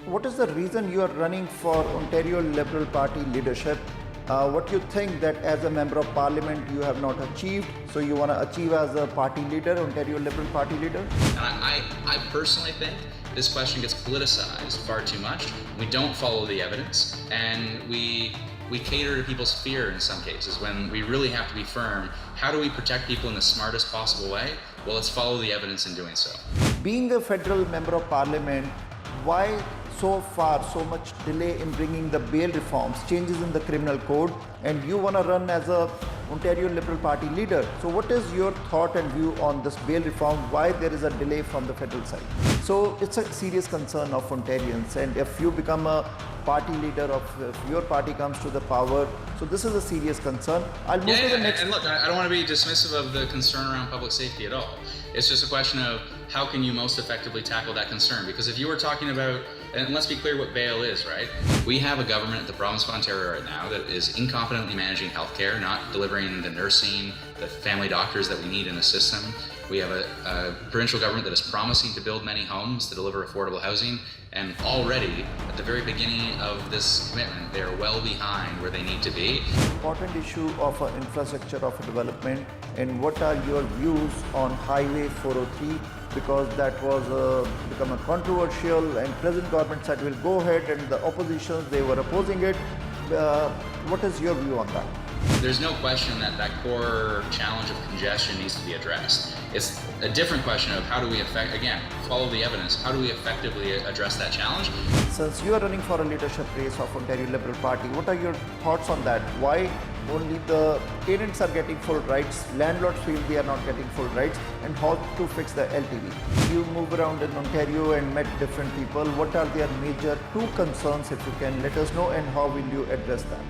what is the reason you are running for Ontario Liberal Party leadership? What you think that as a member of parliament you have not achieved, so you want to achieve as a party leader, Ontario Liberal Party leader? I personally think this question gets politicized far too much. We don't follow the evidence, and we cater to people's fear in some cases when we really have to be firm. How do we protect people in the smartest possible way? Well, let's follow the evidence in doing so. Being a federal member of parliament, why so far so much delay in bringing the bail reforms, changes in the criminal code, and you want to run as a Ontario Liberal Party leader? So what is your thought and view on this bail reform, why there is a delay from the federal side? So it's a serious concern of Ontarians, and if you become a party leader, if your party comes to the power, so this is a serious concern. I'll move to the next. And look, I don't want to be dismissive of the concern around public safety at all. It's just a question of how can you most effectively tackle that concern? Because if you were talking about, and let's be clear what bail is, right? We have a government at the province of Ontario right now that is incompetently managing healthcare, not delivering the nursing, the family doctors that we need in the system. We have a provincial government that is promising to build many homes to deliver affordable housing, and already at the very beginning of this commitment, they are well behind where they need to be. Important issue of infrastructure of development, and what are your views on Highway 403? Because that was become a controversial, and present government said will go ahead, and the opposition, they were opposing it. What is your view on that? There's no question that that core challenge of congestion needs to be addressed. It's a different question of how do we follow the evidence, how do we effectively address that challenge? Since you are running for a leadership race of Ontario Liberal Party, what are your thoughts on that? Why only the tenants are getting full rights, landlords feel they are not getting full rights, and how to fix the LTV? You move around in Ontario and met different people. What are their major two concerns, if you can let us know, and how will you address that?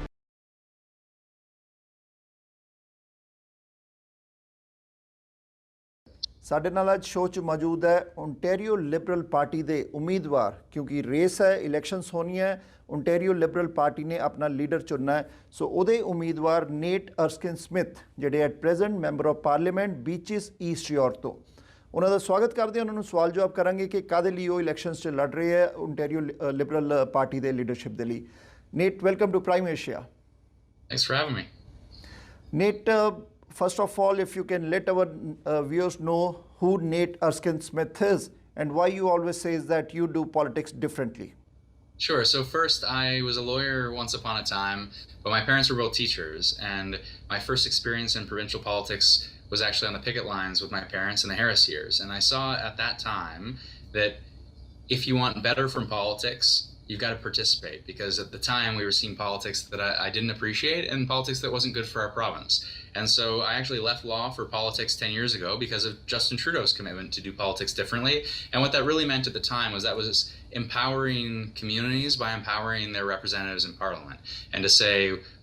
ਸਾਡੇ ਨਾਲ ਅੱਜ show 'ਚ ਮੌਜੂਦ ਹੈ Ontario Liberal Party ਦੇ ਉਮੀਦਵਾਰ, ਕਿਉਂਕਿ race ਹੈ, ਇਲੈਕਸ਼ਨਸ ਹੋਣੀਆਂ ਹੈ, ਓਨਟਾਰੀਓ ਲਿਬਰਲ ਪਾਰਟੀ ਨੇ ਆਪਣਾ ਲੀਡਰ ਚੁਣਨਾ ਹੈ। ਸੋ ਉਹਦੇ ਉਮੀਦਵਾਰ ਨੇਟ ਅਰਸਕਿਨ ਸਮਿਥ, ਜਿਹੜੇ at present member of parliament beaches East York ਤੋਂ। ਉਹਨਾਂ ਦਾ ਸਵਾਗਤ ਕਰਦੇ ਹਾਂ, ਉਹਨਾਂ ਨੂੰ ਸਵਾਲ ਜਵਾਬ ਕਰਾਂਗੇ ਕਿ ਕਾਹਦੇ ਲਈ ਉਹ ਇਲੈਕਸ਼ਨਸ 'ਚ ਲੜ ਰਹੇ ਹੈ ਓਨਟਾਰੀਓ ਲਿਬਰਲ ਪਾਰਟੀ ਦੇ ਲੀਡਰਸ਼ਿਪ ਦੇ ਲਈ। Nate, welcome to Prime Asia. Thanks for having me. Nate, first of all, if you can let our viewers know who Nate Erskine Smith is and why you always say that you do politics differently. Sure. So first, I was a lawyer once upon a time, but my parents were both teachers, and my first experience in provincial politics was actually on the picket lines with my parents in the Harris years. And I saw at that time that if you want better from politics, you've got to participate, because at the time we were seeing politics that I didn't appreciate, and politics that wasn't good for our province. And so I actually left law for politics 10 years ago because of Justin Trudeau's commitment to do politics differently. And what that really meant at the time was that was empowering communities by empowering their representatives in Parliament, and to say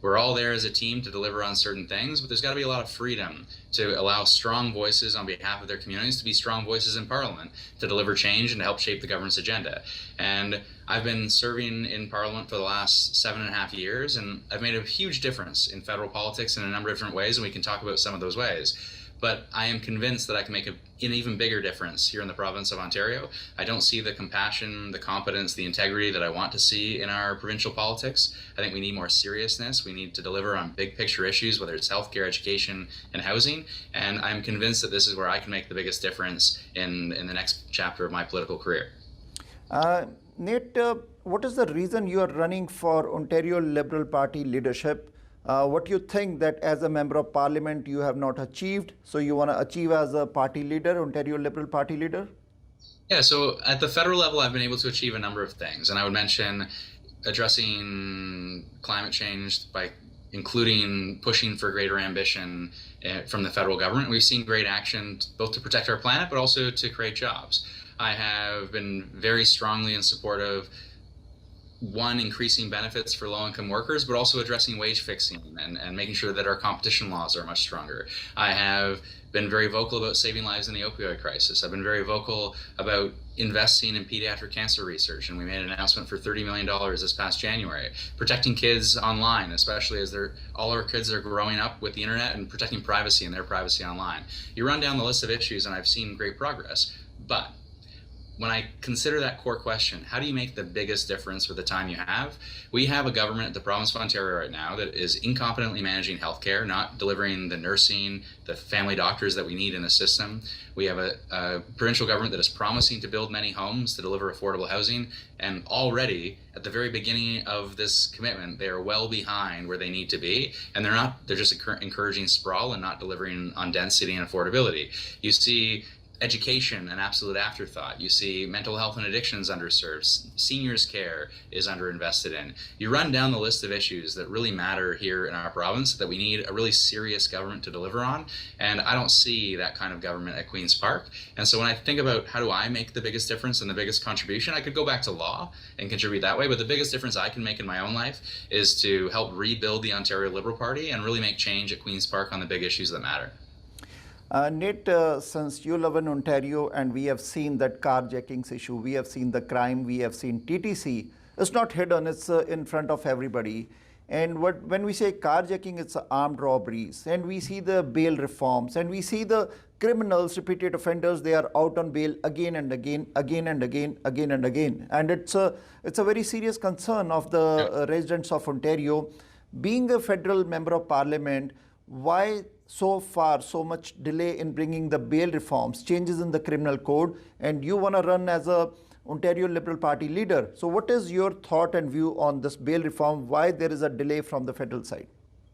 we're all there as a team to deliver on certain things, but there's got to be a lot of freedom to allow strong voices on behalf of their communities to be strong voices in Parliament to deliver change and to help shape the government's agenda. And I've been serving in Parliament for the last 7.5 years, and I've made a huge difference in federal politics in a number of different ways, and we can talk about some of those ways. But I am convinced that I can make an even bigger difference here in the province of Ontario. I don't see the compassion, the competence, the integrity that I want to see in our provincial politics. I think we need more seriousness. We need to deliver on big picture issues, whether it's healthcare, education, and housing. And I'm convinced that this is where I can make the biggest difference in the next chapter of my political career. Nate, what is the reason you are running for Ontario Liberal Party leadership? What you think that as a member of parliament you have not achieved, so you want to achieve as a party leader, Ontario Liberal Party leader? Yeah, so at the federal level I've been able to achieve a number of things, and I would mention addressing climate change by including pushing for greater ambition from the federal government. We've seen great action both to protect our planet but also to create jobs. I have been very strongly in support of increasing benefits for low-income workers, but also addressing wage fixing and making sure that our competition laws are much stronger. I have been very vocal about saving lives in the opioid crisis. I've been very vocal about investing in pediatric cancer research, and we made an announcement for $30 million this past January. Protecting kids online, especially as all our kids are growing up with the internet, and protecting privacy and their privacy online. You run down the list of issues and I've seen great progress, but when I consider that core question, how do you make the biggest difference with the time you have? We have a government at the province of Ontario right now that is incompetently managing healthcare, not delivering the nursing, the family doctors that we need in the system. We have a provincial government that is promising to build many homes to deliver affordable housing, and already at the very beginning of this commitment, they are well behind where they need to be, and they're just encouraging sprawl and not delivering on density and affordability. You see education an absolute afterthought. You see mental health and addictions underserved. Seniors care is underinvested in. You run down the list of issues that really matter here in our province that we need a really serious government to deliver on. And I don't see that kind of government at Queen's Park. And so when I think about how do I make the biggest difference and the biggest contribution, I could go back to law and contribute that way. But the biggest difference I can make in my own life is to help rebuild the Ontario Liberal Party and really make change at Queen's Park on the big issues that matter. Nate, since you live in Ontario and we have seen that carjackings issue, we have seen the crime, we have seen TTC, it's not hidden, it's in front of everybody. And when we say carjacking, it's armed robberies, and we see the bail reforms, and we see the criminals, repeated offenders, they are out on bail again and again, again and again, again and again. And it's a very serious concern of the residents of Ontario. Being a federal member of parliament, why so far so much delay in bringing the bail reforms, changes in the criminal code, and you want to run as a Ontario Liberal Party leader? So what is your thought and view on this bail reform, why there is a delay from the federal side?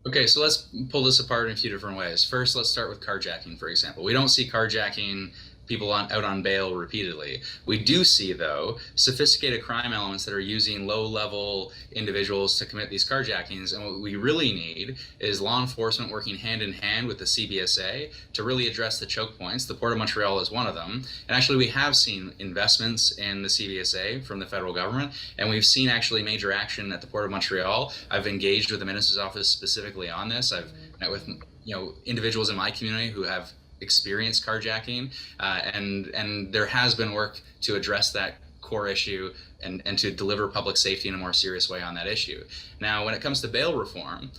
Okay, so let's pull this apart in a few different ways. First, let's start with carjacking, for example. We don't see carjacking people out on bail repeatedly. We do see, though, sophisticated crime elements that are using low-level individuals to commit these carjackings. And what we really need is law enforcement working hand in hand with the CBSA to really address the choke points. The Port of Montreal is one of them. And actually, we have seen investments in the CBSA from the federal government, and we've seen actually major action at the Port of Montreal. I've engaged with the Minister's office specifically on this. I've met with individuals in my community who have experienced carjacking, and there has been work to address that core issue and to deliver public safety in a more serious way on that issue. Now, when it comes to bail reform,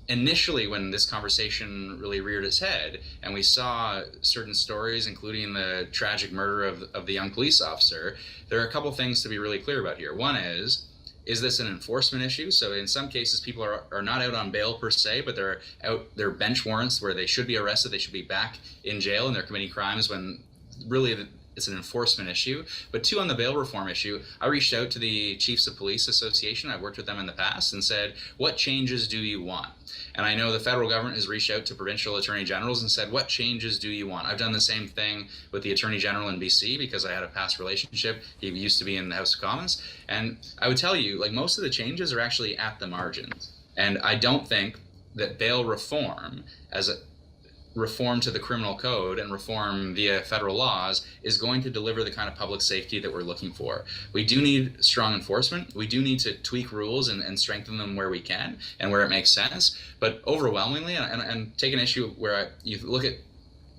initially when this conversation really reared its head and we saw certain stories, including the tragic murder of the young police officer, there are a couple things to be really clear about here. One is this an enforcement issue? So in some cases, people are not out on bail per se, but they're bench warrants where they should be arrested, they should be back in jail, and they're committing crimes when really it's an enforcement issue. But two, on the bail reform issue, I reached out to the Chiefs of Police Association. I've worked with them in the past and said, what changes do you want? And I know the federal government has reached out to provincial attorney generals and said, what changes do you want? I've done the same thing with the attorney general in BC because I had a past relationship. He used to be in the House of Commons. And I would tell you, most of the changes are actually at the margins. And I don't think that bail reform, as a reform to the criminal code and reform via federal laws, is going to deliver the kind of public safety that we're looking for. We do need strong enforcement. We do need to tweak rules and strengthen them where we can and where it makes sense. But overwhelmingly, and take an issue where you look at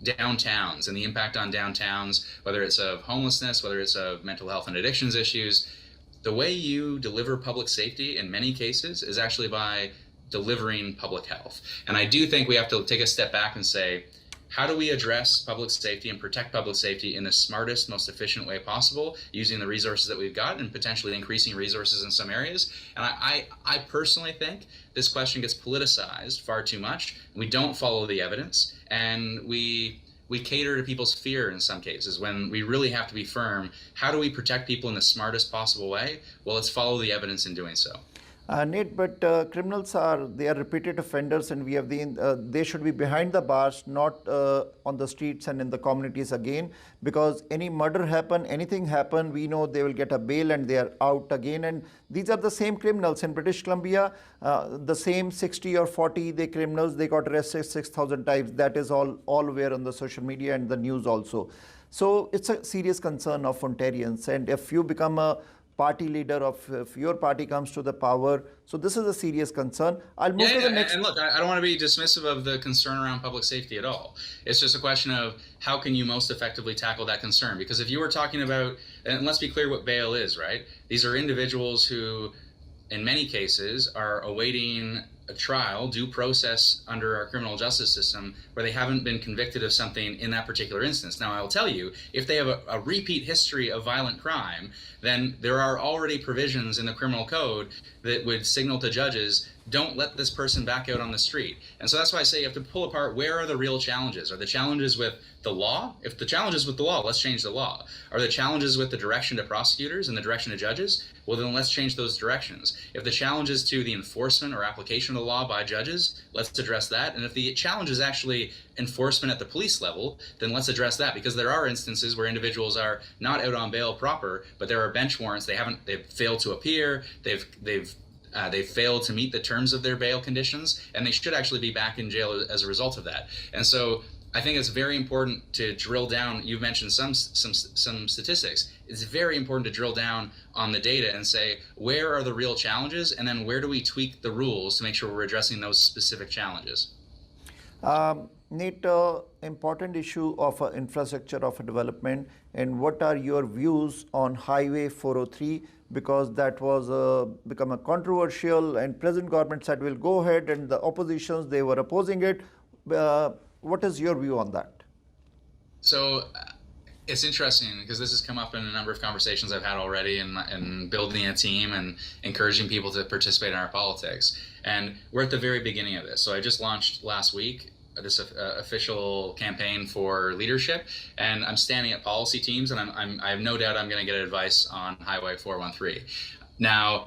downtowns and the impact on downtowns, whether it's of homelessness, whether it's of mental health and addictions issues, the way you deliver public safety in many cases is actually by delivering public health. And I do think we have to take a step back and say, how do we address public safety and protect public safety in the smartest, most efficient way possible, using the resources that we've got and potentially increasing resources in some areas? And I personally think this question gets politicized far too much. We don't follow the evidence, and we cater to people's fear in some cases when we really have to be firm. How do we protect people in the smartest possible way? Well, let's follow the evidence in doing so. Nate, but criminals they are repeated offenders, and they should be behind the bars, not on the streets and in the communities again, because any murder happen, anything happen, we know they will get a bail and they are out again. And these are the same criminals in British Columbia, the same 60 or 40 criminals, they got arrested 6,000 times. That is all aware on the social media and the news also. So it's a serious concern of Ontarians, and if you become a party leader if your party comes to the power. So this is a serious concern. I'll move to the next. And look, I don't want to be dismissive of the concern around public safety at all. It's just a question of how can you most effectively tackle that concern? Because if you were talking about, and let's be clear what bail is, right? These are individuals who, in many cases, are awaiting a trial, due process under our criminal justice system where they haven't been convicted of something in that particular instance. Now, I will tell you, if they have a repeat history of violent crime, then there are already provisions in the criminal code that would signal to judges, don't let this person back out on the street. And so that's why I say you have to pull apart, where are the real challenges? Are the challenges with the law? If the challenge is with the law, let's change the law. Are the challenges with the direction to prosecutors and the direction to judges? Well, then let's change those directions. If the challenge is to the enforcement or application of the law by judges, let's address that. And if the challenge is actually enforcement at the police level, then let's address that, because there are instances where individuals are not out on bail proper, but there are bench warrants. They've failed to appear. They've failed to meet the terms of their bail conditions, and they should actually be back in jail as a result of that. And so I think it's very important to drill down. You've mentioned some statistics. It's very important to drill down on the data and say, where are the real challenges, and then where do we tweak the rules to make sure we're addressing those specific challenges? Nate, important issue of infrastructure of development, and what are your views on Highway 403, because that was become a controversial, and present government said we'll go ahead, and the oppositions, they were opposing it. What is your view on that? So it's interesting because this has come up in a number of conversations I've had already in building a team and encouraging people to participate in our politics. And we're at the very beginning of this. So I just launched last week this official campaign for leadership, and I'm standing at policy teams, and I have no doubt I'm going to get advice on Highway 413. Now,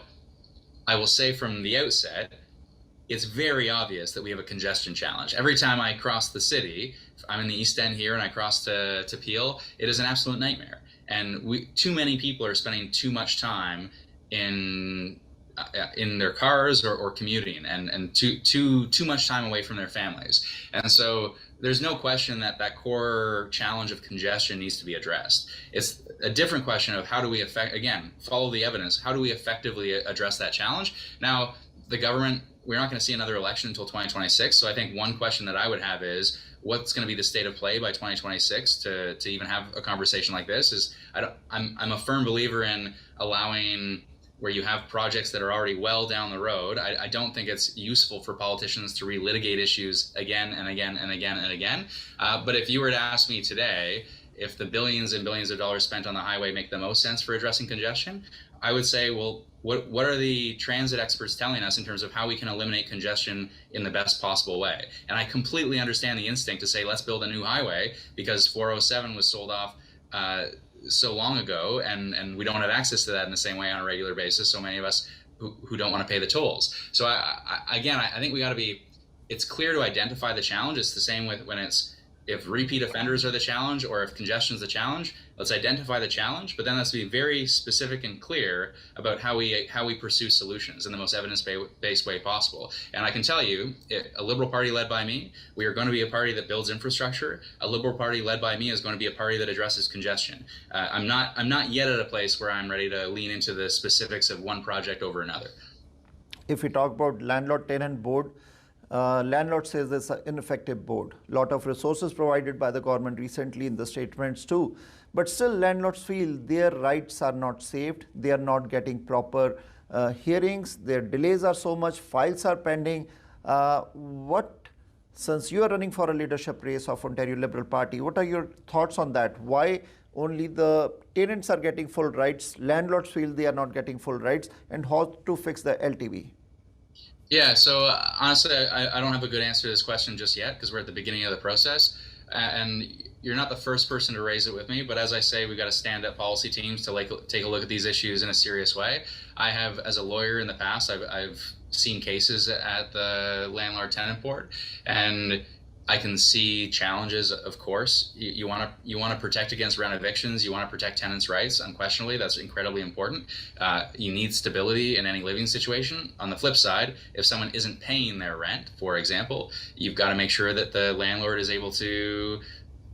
I will say from the outset, it's very obvious that we have a congestion challenge. Every time I cross the city, I'm in the East End here and I cross to Peel, it is an absolute nightmare. And too many people are spending too much time in their cars or commuting, and too much time away from their families. And so there's no question that core challenge of congestion needs to be addressed. It's a different question of how do we follow the evidence, how do we effectively address that challenge? Now, the government, we're not going to see another election until 2026. So I think one question that I would have is, what's going to be the state of play by 2026 to even have a conversation like this? I'm a firm believer in allowing, where you have projects that are already well down the road. I don't think it's useful for politicians to relitigate issues again and again and again and again. But if you were to ask me today, if the billions and billions of dollars spent on the highway make the most sense for addressing congestion, I would say, well, what are the transit experts telling us in terms of how we can eliminate congestion in the best possible way? And I completely understand the instinct to say, let's build a new highway because 407 was sold off so long ago, and we don't have access to that in the same way on a regular basis. So many of us who don't want to pay the tolls. So I think we got to be, it's clear to identify the challenge. It's the same with if repeat offenders are the challenge, or if congestion is the challenge, let's identify the challenge, but then let's be very specific and clear about how we pursue solutions in the most evidence-based way possible. And I can tell you, a Liberal Party led by me, we are going to be a party that builds infrastructure. A Liberal Party led by me is going to be a party that addresses congestion. I'm not yet at a place where I'm ready to lean into the specifics of one project over another. If we talk about landlord-tenant board, landlord says it's an ineffective board. Lot of resources provided by the government recently in the statements too. But still landlords feel their rights are not saved. They are not getting proper hearings. Their delays are so much. Files are pending. Since you are running for a leadership race of Ontario Liberal Party, what are your thoughts on that? Why only the tenants are getting full rights, landlords feel they are not getting full rights, and how to fix the LTV? Yeah, so honestly, I don't have a good answer to this question just yet because we're at the beginning of the process. And you're not the first person to raise it with me, but as I say, we've got to stand up policy teams to take a look at these issues in a serious way. I have, as a lawyer in the past, I've seen cases at the landlord-tenant board, and I can see challenges, of course. You want to protect against rent evictions. You want to protect tenants' rights. Unquestionably, that's incredibly important. You need stability in any living situation. On the flip side, if someone isn't paying their rent, for example, you've got to make sure that the landlord is able to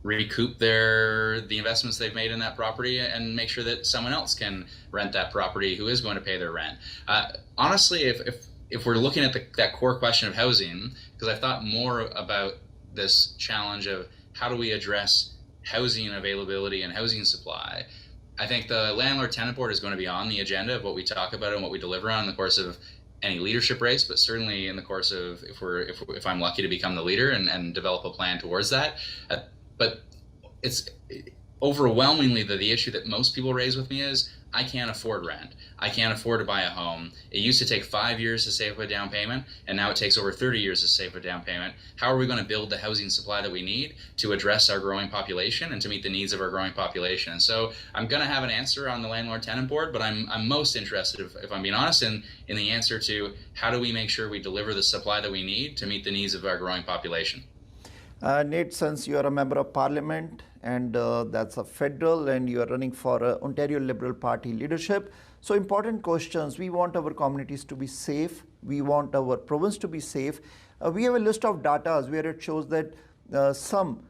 recoup the investments they've made in that property and make sure that someone else can rent that property who is going to pay their rent. Honestly, if we're looking at that core question of housing, because I've thought more about this challenge of how do we address housing availability and housing supply, I think the landlord-tenant board is going to be on the agenda of what we talk about and what we deliver on in the course of any leadership race, but certainly in the course of if I'm lucky to become the leader and develop a plan towards that. But it's overwhelmingly the issue that most people raise with me is I can't afford rent. I can't afford to buy a home. It used to take 5 years to save up a down payment, and now it takes over 30 years to save a down payment. How are we going to build the housing supply that we need to address our growing population and to meet the needs of our growing population? And so I'm going to have an answer on the landlord-tenant board, but I'm most interested, if I'm being honest, in the answer to how do we make sure we deliver the supply that we need to meet the needs of our growing population. Nate, since you are a member of parliament and that's a federal and you are running for Ontario Liberal Party leadership, so important questions. We want our communities to be safe. We want our province to be safe. We have a list of data where it shows that some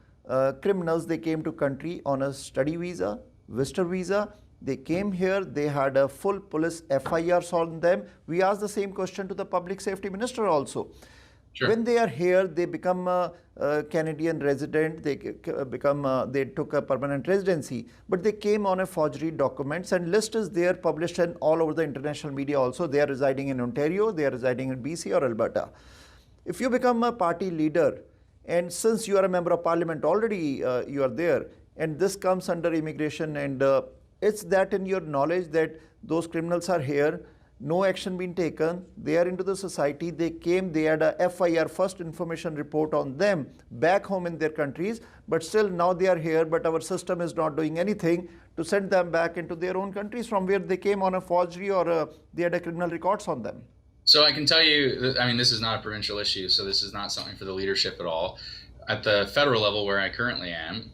criminals, they came to country on a study visa, visitor visa. They came here, they had a full police FIRs on them. We asked the same question to the public safety minister also. Sure. When they are here, they become a Canadian resident, they took a permanent residency, but they came on a forgery documents, and list is there published in all over the international media also. They are residing in Ontario, they are residing in BC or Alberta. If you become a party leader, and since you are a member of parliament already, you are there, and this comes under immigration, and it's that in your knowledge that those criminals are here, no action been taken, they are into the society, they came, they had a FIR, first information report on them back home in their countries, but still now they are here, but our system is not doing anything to send them back into their own countries from where they came on a forgery or they had a criminal records on them. So I can tell you that, I mean, this is not a provincial issue, so this is not something for the leadership at all. At the federal level where I currently am,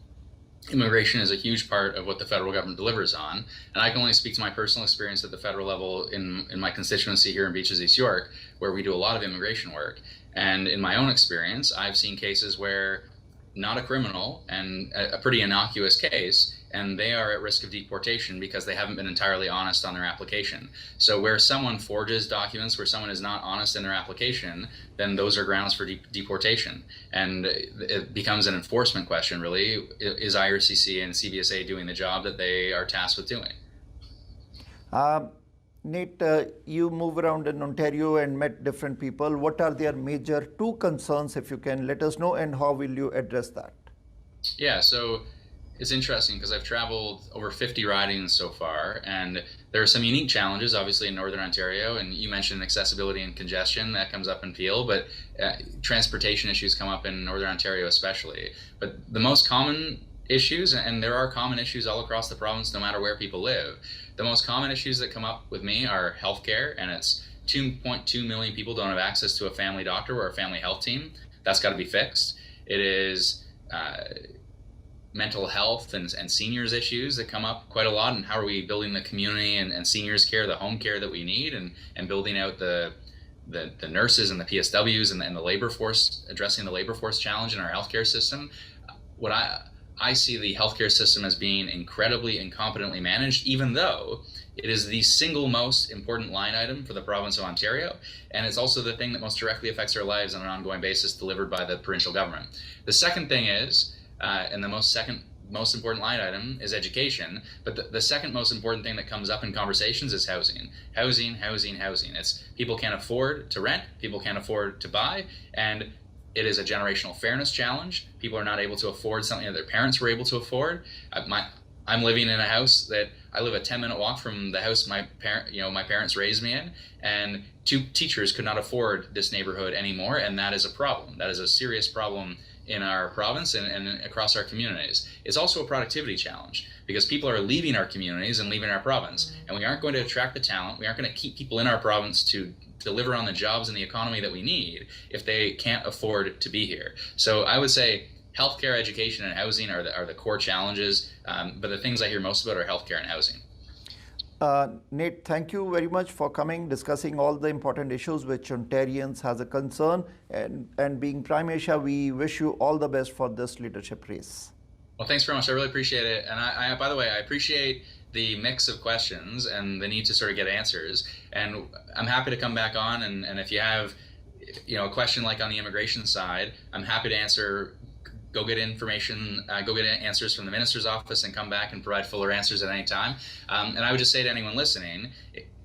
immigration is a huge part of what the federal government delivers on. And I can only speak to my personal experience at the federal level in my constituency here in Beaches, East York, where we do a lot of immigration work. And in my own experience, I've seen cases where not a criminal and a pretty innocuous case, and they are at risk of deportation because they haven't been entirely honest on their application. So where someone forges documents, where someone is not honest in their application, then those are grounds for deportation. And it becomes an enforcement question, really. Is IRCC and CBSA doing the job that they are tasked with doing? Nate, you move around in Ontario and met different people. What are their major two concerns, if you can let us know, and how will you address that? Yeah, so it's interesting because I've traveled over 50 ridings so far, and there are some unique challenges, obviously, in Northern Ontario. And you mentioned accessibility and congestion, that comes up in Peel, but transportation issues come up in Northern Ontario especially. But the most common issues, and there are common issues all across the province no matter where people live, the most common issues that come up with me are healthcare, and it's 2.2 million people don't have access to a family doctor or a family health team. That's got to be fixed. It is mental health and seniors issues that come up quite a lot, and how are we building the community and seniors care, the home care that we need, and building out the nurses and the PSWs and the labor force, addressing the labor force challenge in our healthcare system. What I see the healthcare system as being incredibly incompetently managed, even though it is the single most important line item for the province of Ontario, and it's also the thing that most directly affects our lives on an ongoing basis, delivered by the provincial government. The second thing is, and the most important line item is education, but the second most important thing that comes up in conversations is housing. Housing. It's people can't afford to rent, people can't afford to buy, and it is a generational fairness challenge. People are not able to afford something that their parents were able to afford. I'm living in a house that I live a 10-minute walk from the house my parents raised me in, and 2 teachers could not afford this neighborhood anymore, and that is a problem. That is a serious problem in our province and across our communities. It's also a productivity challenge because people are leaving our communities and leaving our province, and we aren't going to attract the talent. We aren't going to keep people in our province to deliver on the jobs and the economy that we need if they can't afford to be here. So I would say healthcare, education, and housing are the core challenges, but the things I hear most about are healthcare and housing. Nate, thank you very much for coming, discussing all the important issues which Ontarians has a concern, and being Prime Asia, we wish you all the best for this leadership race. Well, thanks very much. I really appreciate it. And I by the way, I appreciate the mix of questions and the need to sort of get answers. And I'm happy to come back on. And if you have, a question like on the immigration side, I'm happy to answer. Go get information, go get answers from the minister's office and come back and provide fuller answers at any time. And I would just say to anyone listening,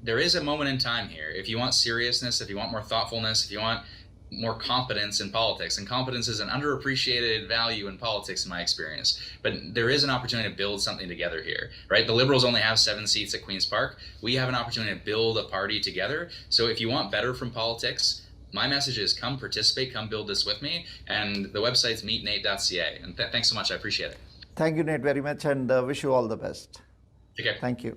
there is a moment in time here. If you want seriousness, if you want more thoughtfulness, if you want more competence in politics, and competence is an underappreciated value in politics in my experience, but there is an opportunity to build something together here, right? The Liberals only have 7 seats at Queen's Park. We have an opportunity to build a party together. So if you want better from politics, my message is come participate, come build this with me. And the website's meetnate.ca. And thanks so much. I appreciate it. Thank you, Nate, very much, and wish you all the best. Take care. Thank you.